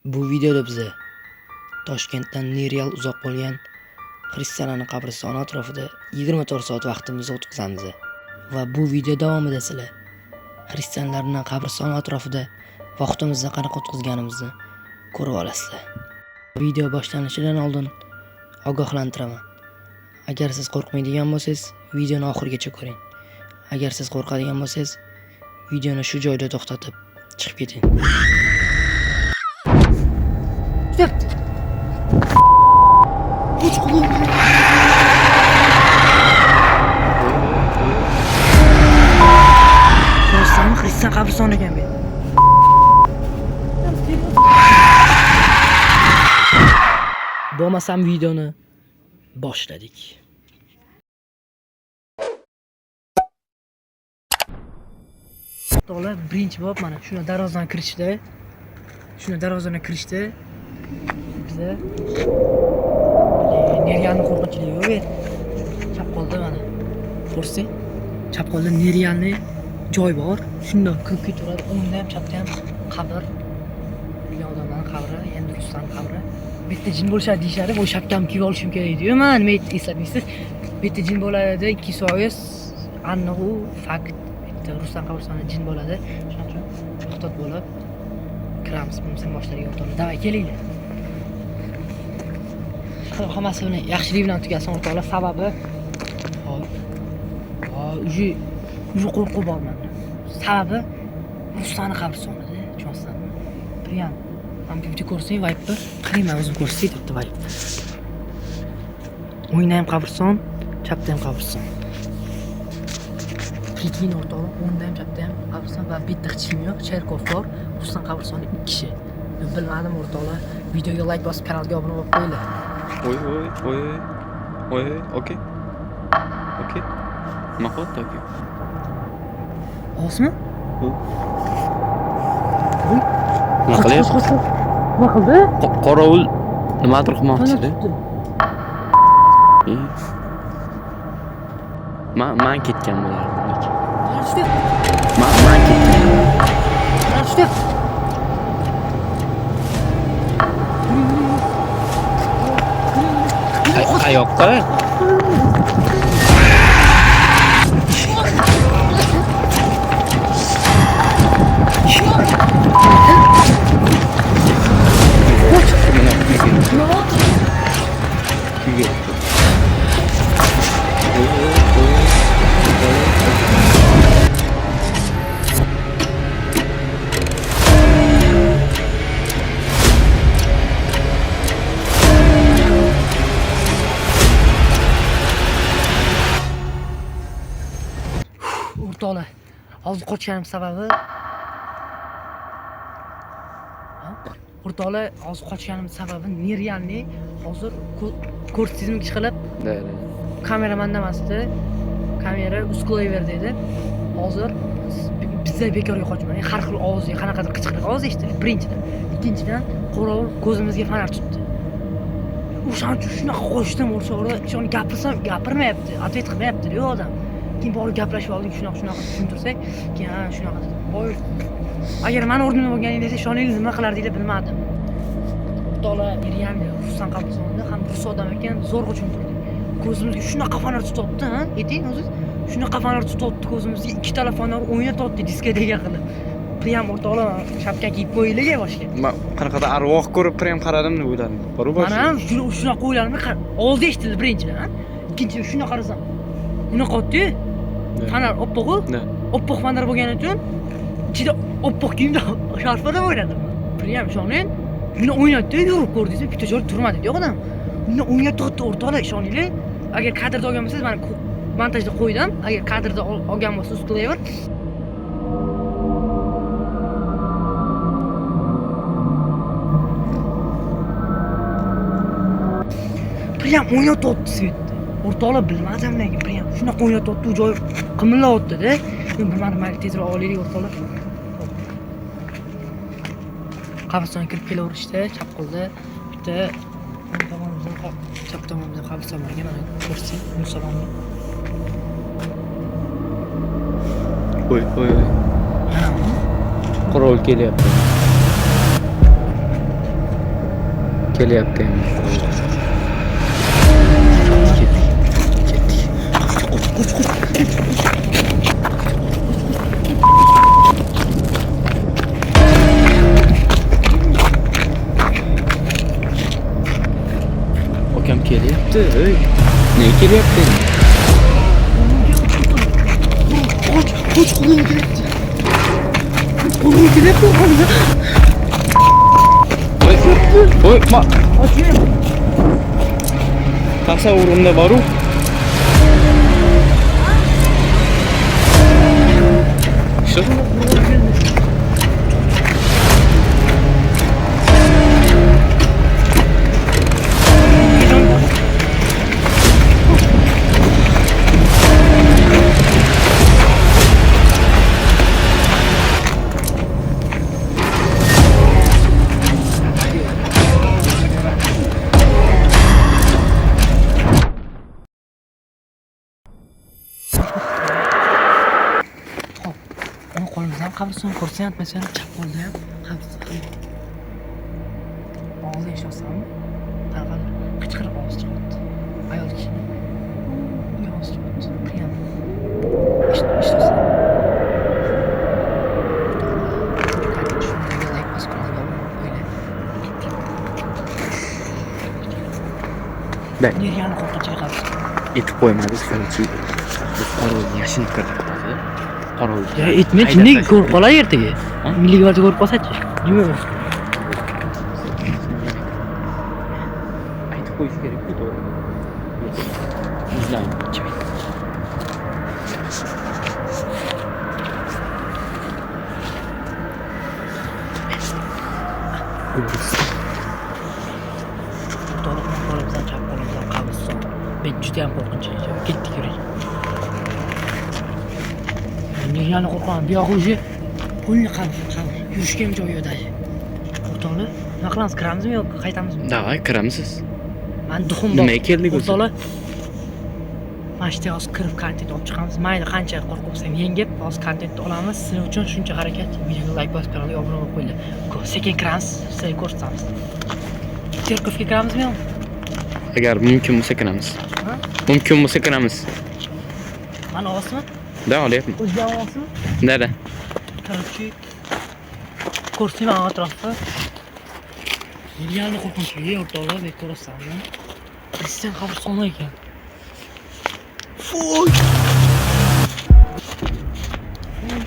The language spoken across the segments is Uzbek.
Bu videoda biza Toshkentdan nereal uzoq bo'lgan xristianlarning qabristoni atrofida 24 soat vaqtimizni o'tkazamiz. Va bu video davomida sizlar xristianlarning qabristoni atrofida vaqtimizni qanaqa o'tkazganimizni ko'rib olasizlar. Video boshlanishidan oldin ogohlantiraman. Agar siz qo'rqmaydigan bo'lsangiz, videoni oxirigacha ko'ring. Agar siz qo'rqadigan bo'lsangiz, videoni shu joyda to'xtatib chiqib keting. Yaptı. Uç kulağım. Hristiyan qabristoni ekan bu. Bo'lmasam videoni boshladik. To'g'ri, birinchi bo'lib mana shuni darvozadan kirishdi. Bize Neryanni qo'rqinchli yo'q edi. Chap qo'lda mana. Ko'rsang, chap qo'lda Neryanni joy bor. Shunda ko'p ketaveradi. O'ngda ham, chapda ham qabr. Bilgan odamlarning qabri, endi Rustam qabri. Bu yerda jin bo'lishadi deyishadi. Bu shapkamni kiyib olishim kerak edi. Nima eslatmaysiz? Bu yerda jin bo'ladi, 2% aniq u fakt. Bu yerda Rustam qabristonida jin bo'ladi. Shuning uchun ehtiyot bo'lib kiramiz. Bizim boshlariga o'tiramiz. Davay kelinglar. Hammasini yaxshilik bilan tugasin o'rtoqlar. Sababi uji qo'rquv bor menda. Sababi Rustamning qabristonida, tushunasizmi? Priyam. Ham video ko'rsang, vaypni qilayman o'zim ko'rsatay debdi vayp. O'ngda ham qabriston, chapda ham qabriston. Prikin o'rtoqlar, o'ngda ham chapda ham qabriston va bitta hech kim yo'q. Cherkov bor. Rustam qabristoni 2 kishi. Bilmadim o'rtoqlar. Videoga like bosib, kanalga obuna bo'lib qo'yinglar. Oy, okey. Nahot okey. Osmi? Nima qilyapti? Nima qildi? Qorovul nimadir qilmoqchi. Men ketgan bo'lardim. Men ketgan. Qayoqqa? O'rtoqlar, hozir qochganim sababi Neryanni hozir ko'rsatizmga chiqilib, kameramandan emasdi. Kamera usklayver dedi. Hozir bizda bekorga qochmang. Har xil ovoz, qanaqadir qichqiriq ovoz eshitildi birinchidan. Ikkinchidan, qorovul ko'zimizga fonar tutdi. O'shaning uchun shunaqa qochdim o'rtoqlar. Shuni gapirsam, gapirmayapti, atvet qilmayapti-ku odam. Keyin borib gaplashib oldik, shunaqa tushuntirsak, keyin shunaqa dedi. Voy, agar men o'rnimda bo'lganingizda ishoningiz nima qilardinglar bilmadim. O'rtoqlar, Neryanni Rustam qabristonida ham rus odam ekan, zo'rg'a tushuntirdi. Ko'zimizga shunaqa fonar tutibdi, ha? Eting o'zingiz shunaqa fonar tutibdi ko'zimizga, 2 telefonlar o'ynatyapti diskadega qilib. Priyam o'rtoqlar, shapka kiyib qo'yinglar boshga. Men qanaqadir arvoh ko'rib priyam qaradim deb o'yladim. Bor boshqa. Mana ham shunaqa o'yladim, ovoz eshitildi birinchidan, ha? Ikkinchidan shunaqa qarasam. Buni qotdi. Fonar oppoq-ku? Oppoq fonar bo'lgani uchun ichida oppoq kiyimda sharfada o'ynadim. Priyam ishoning. Buni o'ynatdi, yurib ko'rdingiz, bitta joyda turmadi-ku odam. Buni o'ynatdi o'rtoqlar, ishoninglar. Agar kadrda olgan bo'lsangiz, men montajda qo'ydim. Agar kadrda olgan bo'lsangiz, qilaver. Priyam o'ynatdi svet. O'rtoqlar bilmadim lekin priyam shunaqa o'ynatdi, joy qimillayapti-da. Men bilmadim, mayli tezroq olaylik o'rtoqlar. Qabristonga kirib kelaverishdi, chap qo'lda bitta chap tomonda qabriston bor ekan, mana ko'rsang, Musulmonlar. Qorovul kelyapti. Kelyapti endi. Akam kelyapti. Ey. Ne kelyapti endi? Qoch qo'lim kelyapti. Qo'lim kelyapti. Voy, tasavvurimda boru. Shu. Onu qo'limizdan qabriston ko'rsam, masalan, chap qo'lda ham qabriston. Og'zi eshitsanmi? Qanaqa qichqiriq ovoz chiqyapti. Ayol kishini. Bu ovoz chiqyapti. Qiyam. Eshitsan. Bak, Neriyani qo'rqinchli qabriston. etib qo'ymadik, shunchi. Biz qorovulni yashinib kirdik hozir. Qorovul. Ya etme, kimniki ko'rib qolar ertaga. Milliy gvardiya ko'rib qolsa-chi. Nima? Aytib qo'yish kerak-ku, to'g'ri. Izlang. Qo'limizdan chap qo'limizdan qabriston. Ben juda ham qo'rqinchli. Ketdik yuraylik. Neriyani qo'rqaman. Bu yo'q o'zi. Qo'lni qabr. Yurishga ham joyi yo'q daji. O'rtoqlar, nima qilamiz? Kiramizmi yo'q qaytamizmi? Davay, kiramisiz. Men duxum bor. Nimaga keldik o'zi? O'rtoqlar. Mana shu hozir kirib kontent olib chiqamiz. Mayli qancha qo'rqib olsam yengib, hozir kontentni olamiz. Sizlar uchun shuncha harakat. Videoni like bosib, kanalga obuna bo'lib qo'yinglar. Sekin kiramiz, sizlarga ko'rsatamiz. Terkovga kiramizmi yo'qmi? Agar mumkin bo'lsa kiramiz. Ha? Mumkin bo'lsa kiramiz. Mana olasizmi? Da, olyapman. O'zbek olasizmi? Da. Короче, ko'rsam atrofda. Neriyani qo'rqinchli o'rtoqlar, bekor o'samiz. Xristian qabristoni ekan. Voy!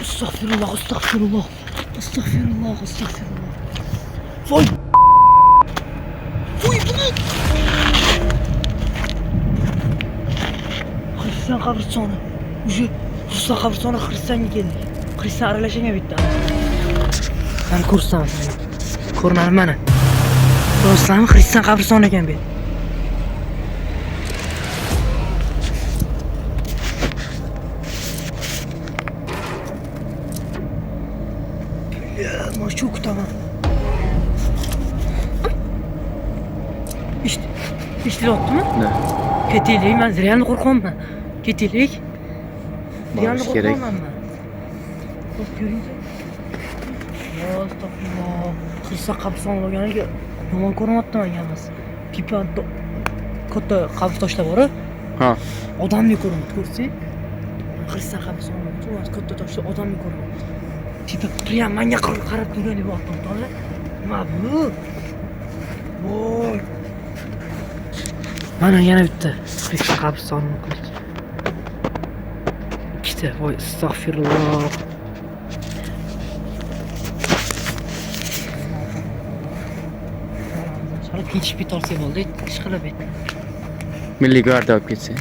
Astagfirullah. Voy! Voy, bu ne? Xristian qabristoni. O'sha Xristian qabristoni Xristianga keldik. Xristian aralashgan bitta. Mana ko'rsam. Ko'rmadi mana. Ko'rsam Xristian qabristoni ekan bu. Maşuk tamam. İşte yoktu mu? Ne? Ketiylik, ben ziryanı korkmam ben. Ketiylik. Ziryanı Barış gerek. korkmam ben. Bak görünce. Ya estağfurullah. Kırsa kapsan olacağını ki. Yaman korumattı ben yalnız. Pipan katta kapı taşla var. Ha. Adam bir korumat görse. Kırsa kapsan olacağını katta taşla adam bir korumat. Pipa priya manyak qarab turgan bu otni. Nima bu? Voy. Mana yana bitta. Xristian qabristoni qildik. Ikkita. Voy, astagfirullah. Shalib ketishib ketorsa bo'ldi. Ishqilib et. Milliy gvardiya olib ketsa.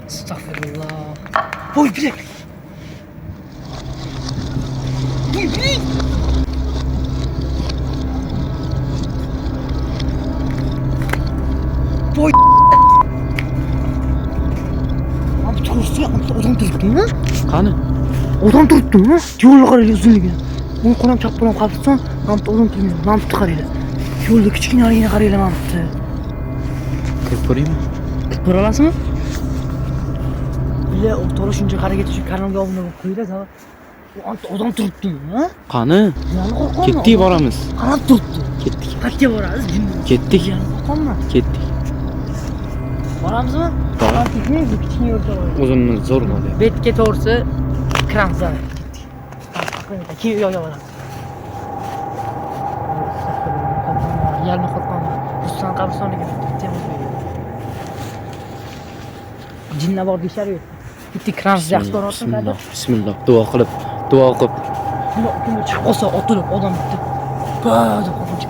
Astagfirullah. Voy, bilek. Boy. Abi tursa odam turibdimi? Qani? Odam turibdimi? Yo'lga qaraylik uzunligi. O'n qo'lam chap qo'lam qabriston, ham odam turibdi. Ham qaraylik. Yo'lda kichkinagina qaraylik ham turibdi. Kirib ko'raymi? Kirib ko'ra olasizmi? Ile o'rtoqlar shuncha harakat uchun kanalga obuna bo'lib qo'yinglar. Odam turibdimi, ha? Qani? Yani qo'rqonmi? Ketdik boramiz. Qarab turibdi. Ketdik. Qayerga boramiz? Ketdik. Yani qo'rqonmi? Ketdik. Boramizmi? Bor. Ketmaylik, bu kichkina yo'l to'g'ri. O'zimiz zo'r bo'ldi. Betga to'g'risi kiramiz. Keyin uyga boramiz. Yalni qo'rqonman. Ruslan qabristoniga ketamiz. Jinna bor deyishar-ku. Bitta kiramiz, yaxshi ko'rasizmi? Bismillah. Duo qilib, duo o'qib. Kimdir chiqib qolsa, otilib odam bitta. Deb qo'rqinch.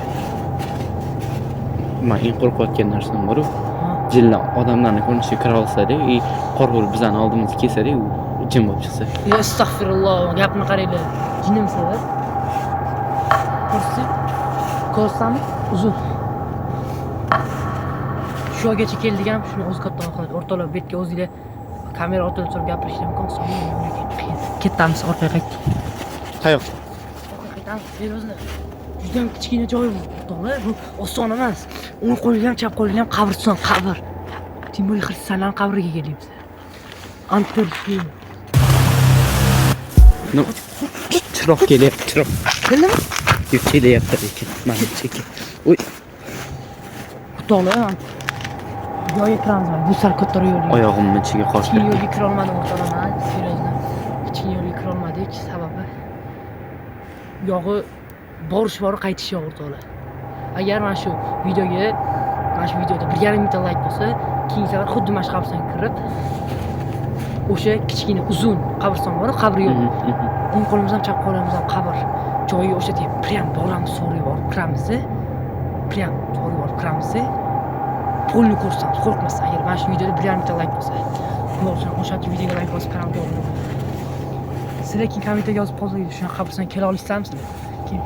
Men eng qo'rqayotgan narsam bor-ku. Jinlar odamlarni ko'rinishga kira olsa-da, qorqur bizani oldimizga kelsa-da, u jin bo'lib chiqsa. Astagfirulloh, gapni qaranglar. Jinnimsiz? Ko'rsam uzun. Shu yergacha keldik ham, shuni o'z katta qiladi. O'rtalab betga o'zingizlar kamera orqali turib gapirishlar mumkin. Ketamiz, orqaga qaytdik. Qayoqqa? Orqaga qaytamiz. O'zini juda ham kichkina joy bu. To'g'ri, bu oson emas. O'ng qo'lga ham, chap qo'lga ham qabriston, qabr. Tем более xristianlar qabriga kelyapmiz. Antirshi. No, chiroq kelyapti, chiroq. Keldimi? Yo'q, kelyapti lekin. Mana cheki. Uy, To'g'ri. Joyga kiramiz. Bu sal katta yo'l. oyog'imni ichiga Kichkina qochdi. yo'lga kira olmadim o'rtalaman, seriyozdan. Kichkina yo'lga kira olmadik, sababi yog'i borish bor, qaytish yo'q o'rtoqlar. Agar mana shu videoda 1,5 mingta like bo'lsa, keyingi safar xuddi mana shu qabristonga kirib, o'sha kichkina uzun qabriston bor, qabri yo'q. O'ng qo'limiz ham, chap qo'limiz ham qabr. Joyi o'sha deb, prям boramiz, so'riga borib kiramiz. Prям so'riga borib kiramiz. Qo'lni ko'rsam, qo'rqmasdan, agar mana shu videoda 1,5 mingta like bo'lsa, o'sha videoga like bosib kanalga obuna bo'ling. Sizlar keyin kommentarga yozib qolsangiz, shunaqa qabristonga kela olasizmi? Keyin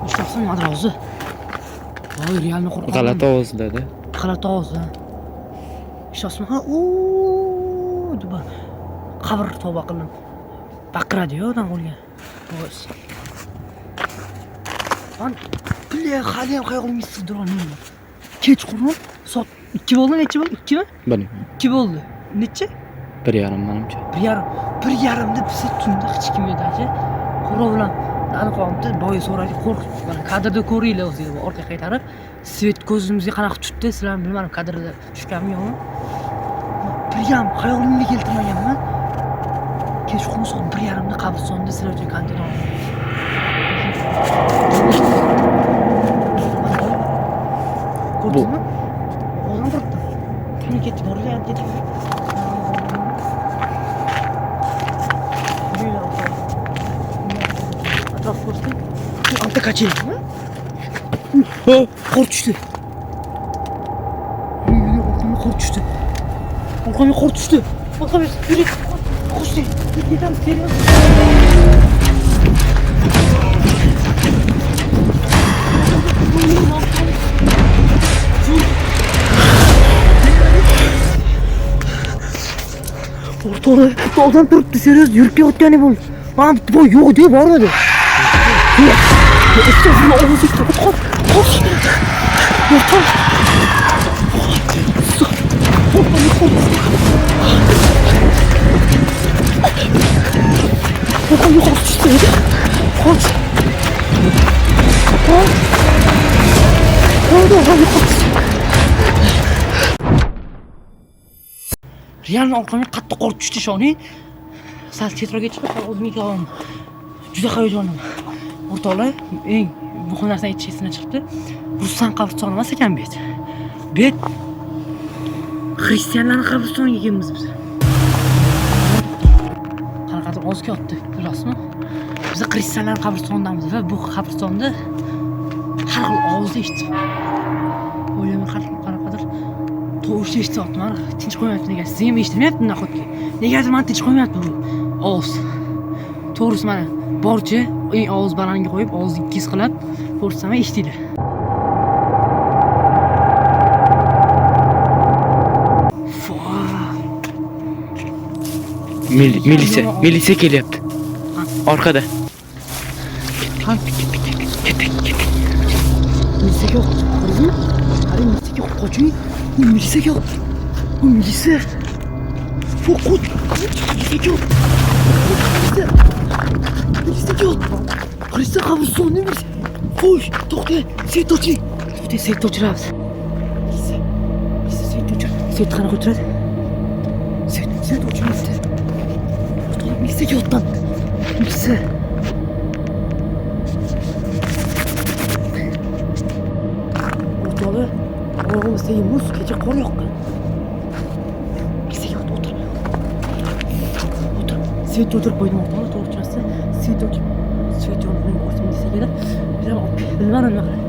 Ushtaqsin madrozi. Voy, realni qo'rqaman. G'alati ovozlarda. G'alati ovoz. Ishtasmi? Ha, deb qabr tavba qildim. Baqiradi-yu odam o'lgan. Ovoz. Lan, pilla hali ham qayg'uligimni sig'dira olmayman. Kechqurun soat 2 bo'ldi, necha bo'ldi? 2 mi? Bani. 2 bo'ldi. Necha? 1,5 menimcha. 1,5 deb siz tunda hech kim yo'dachi. Qo'rov bilan aniqomda boya so'raydi, qo'rqib. Mana kadrda ko'ringlar o'zingizlar, orqaga qaytarib, svet ko'zimizga qanaqa tutdi, sizlar bilmadim kadrda tushganmi yo'qmi. 1,5 xayolimga keltirmaganman. Kechqurun soat 1,5 da qabristonda sizlar uchun kontent olaman. Ko'rdingmi? Odam turibdi. Qani ketib boryapti, ketib. Atrof ko'rsang, anta kachayapmi? Qor tushdi. Orqamga qor tushdi. Orqamga qor tushdi. Orqamga yuri. Qo'shdi. Ketamiz, seriyoz. O'rtoqlar, odam turibdi, seriyoz yurib kelayotgani bo'ldi. Mana bu yo'q deb bormadi. Estağfurullah, oğlum koş. Realni orqamga qattiq qor tushdi shoni. Sal chetroqga chiqib, o'zimga olaman. Juda hayajonliman. O'rtoqlar, eng muhim narsani aytish esimdan chiqdi. Ruslan qabristoni emas ekan bu. Bet xristianlarning qabristoniga kelganmiz biz. Qanaqadir ozga otdi, bilasizmi? Biz xristianlar qabristonidamiz va bu qabristonda har xil ovoz eshitdim. O'ylayman, qanaqadir tovush eshityapman. Tinch qo'ymayapti nega? Siz ham eshitmayapti nahotki? Negadir men tinch qo'ymayapti bu ovoz. To'g'risi mana borchi eng ovoz balandga qo'yib, ovozni kesqilab ko'rsam eshitinglar. Militsiya kelyapti. Orqada. Ketdik. Militsiya yo'q. Ko'rdingmi? Qani militsiya yo'q, qoching. Militsiya yo'q. Bu militsiya. Fokus. Zekalı. Zekalı. Hristiyan qabriston nima? Xo'sh, to'xta. Svet o'chir. To'xta, svet o'chiramiz. Svet o'chir. Svet qanaqa o'chiradi? Svet o'chirmaydi. To'xta, milisa yotdan. Milisa. O'rtoqlar, oromizda muz kecha qor yoqqan. Milisa yot o'tir. O'tir. Svet o'chirib qo'ydim o'rtoqlar, to'g'ri tushunasiz? Svet o'chir. Svet yonib o'rtim desa kerak. Biram olib bilmadim nima qilay.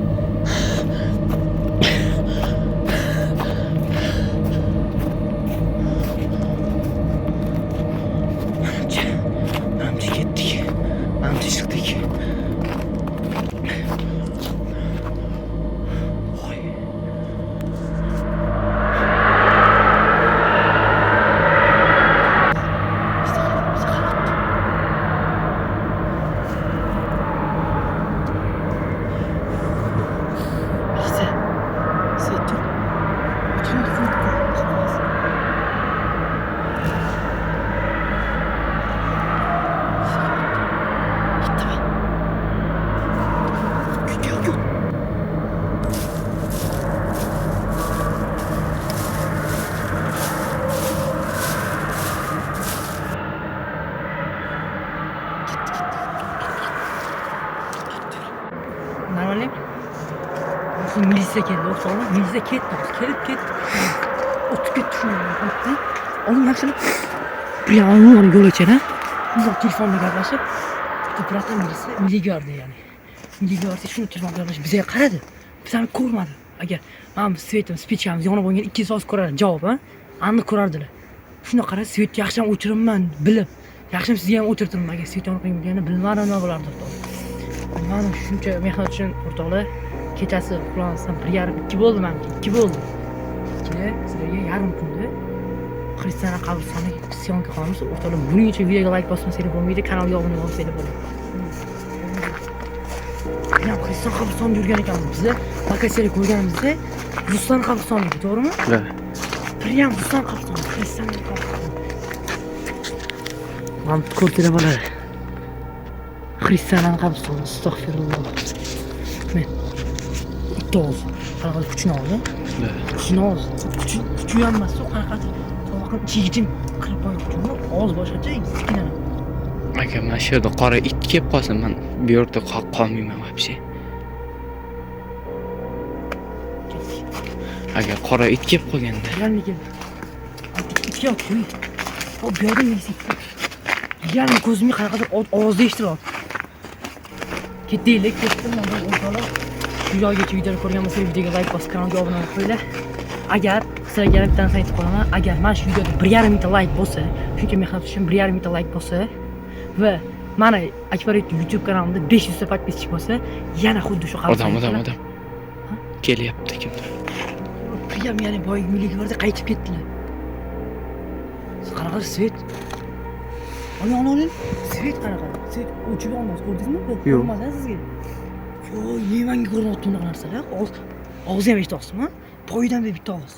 Manimcha ketdik. Manimcha chiqdik. Voy. Normalim. Milisa keldi, o'rtoqlar. Milisa ketdi. Kelib. O'tib ketdi shuni. Olim yaxshilab. Bilan yo'l ochadi. Biz telefonda gaplashib, ko'proqda milisa ko'rdi ya'ni. Milisa ko'rsa shuni telefonda gaplashib bizga qaradi. Bizani ko'rmadi. Agar men svetim, spichamiz yonib bo'lgan 2 soat ko'rar javob, aniq ko'rardilar. Shuni qarab, svet yaxshi ham o'chiribman, bilib. Yaxshi ham sizga ham o'chirtirdim. Agar svet yonib qolganini bilmadim nima bo'lardi, o'rtoqlar. Mana shuncha mehnat uchun o'rtoqlar kechasi uxlamasdan 1:30-2 bo'ldi menga. 2 bo'ldi. Sizlarga yarim kunda Hristiyan qabristoniga syomka qilamiz. O'rtoqlar, buning uchun videoga like bosmasanglar bo'lmaydi, kanalga obuna bo'lsanglar bo'ladi. Mana Hristiyan qabristonida yurgan ekanmiz. Biz lokatsiyada ko'rganimizda Ruslan qabristoniga, to'g'rimi? Ha. Priyam Ruslan qabristoni, Hristiyan qabristoni. Mana ko'rtinglar bo'ladi. Hristiyan qabristoni, astag'firulloh. Men to'g'ri, qanaqa kuchni oldi? Kuchni oldi. Kuchi ham emas, qanaqadir to'g'ri ichiga kirib qo'ygan. Oz boshqacha, sekinana. Agar mana shu yerda qora it kelib qolsa, men bu yerda qolmayman вообще. Agar qora it kelib qolganda. Yangi keldi. It yo'q, qo'y. O bu yerda nima? Yangi ko'zimga qanaqadir ovozda eshitilyapti. Ketdik, mana o'rtoqlar. Shu joygacha videoni ko'rgan bo'lsangiz, videoga like bosib, kanalga obuna bo'linglar. Agar sizlarga yana bitta narsa aytib qolaman, agar mana shu videoda 1,5 mingta like bo'lsa, shuncha mehnat uchun 1,5 mingta like bo'lsa va mana Akbarit YouTube kanalimda 500 ta podpischik bo'lsa, yana xuddi shu odam. Kelyapti kimdir. Priyam yana boy milligarda qaytib ketdilar. Qanaqa svet? Oling. Svet qanaqa? Svet o'chib olmas, ko'rdingizmi? Ko'rmasan sizga. Voy, yemanga ko'ryapti bunaqa narsalar. Og'zi ham eshityapsizmi? Poyidan bitta ovoz.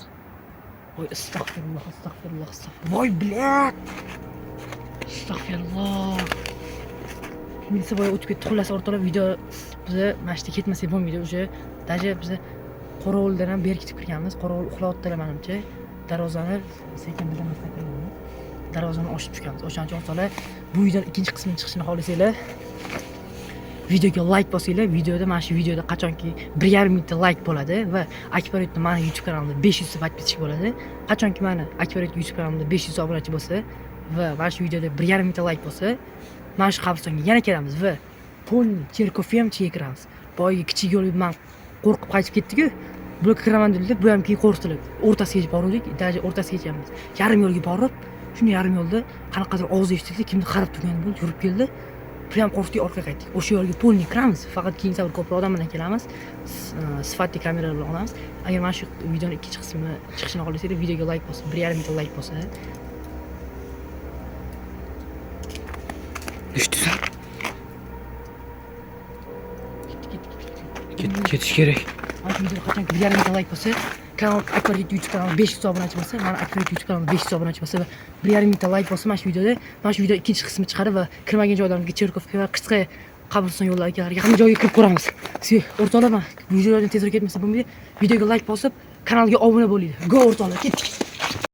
Voy, astag'firulloh. Voy, blat. Astag'firulloh. Milisa boya o'tib ketdi. Xullas o'rtoqlar, video bizni mashta ketmasak bo'lmaydi. O'sha даже biz Qorovuldan ham berkitib kirganmiz. Qorovul uxlayotdilar menimcha. Darvozani sekin bilamasdan kirganmiz. Darvozani ochib tushganmiz. O'shancha o'rtoqlar, bu videoning ikkinchi qismini chiqishini xohlasanglar, videoga like bosinglar. Videoda mana shu videoda qachonki 1,5 mingta like bo'ladi va Akbaritning mana YouTube kanalimda 500 ta podpischik bo'ladi. Qachonki mana Akbarit YouTube kanalimda 500 obunachi bo'lsa va mana shu videoda 1,5 mingta like bo'lsa, mana shu qabristonga yana kelamiz va polni cherkovga ham kiramiz. Boyagi kichik yo'l men qo'rqib qaytib ketdik-ku. Bularga kiraman dedilar, bu ham keyin qo'rqdilar. O'rtasiga bordik, даже o'rtasiga emas. Yarim yo'lga borib, shuni yarim yo'lda qanaqadir ovoz eshitildi, kimdir qarab turgani bo'lib yurib keldi. Prям qo'rqdik, orqaga qaytdik. O'sha yo'lga polni kiramiz, faqat keyin sabr ko'proq odam bilan kelamiz. Sifatli kameralar bilan olamiz. Agar mana shu videoning ikkinchi qismi chiqishini xohlasanglar, videoga like bosib, 1,5 mingta like bo'lsa, ketish kerak. Mana shu videoga qachonki 1,5 mingta like bo'lsa, kanal Akbar YouTube kanali 500 obunachi bo'lsa, mana Akbar YouTube kanali 500 obunachi bo'lsa va 1,5 mingta layk bo'lsa, mana shu videoda, mana shu video ikkinchi qismi chiqadi va kirmagan joylarga Cherkovka va Qisqa qabriston yo'llari akalarga hamma joyga kirib ko'ramiz. Sizga o'rtoqlar, videolarni tezroq ketmasa bo'lmaydi. Videoga layk bosib, kanalga obuna bo'linglar. Go o'rtoqlar, ketdik.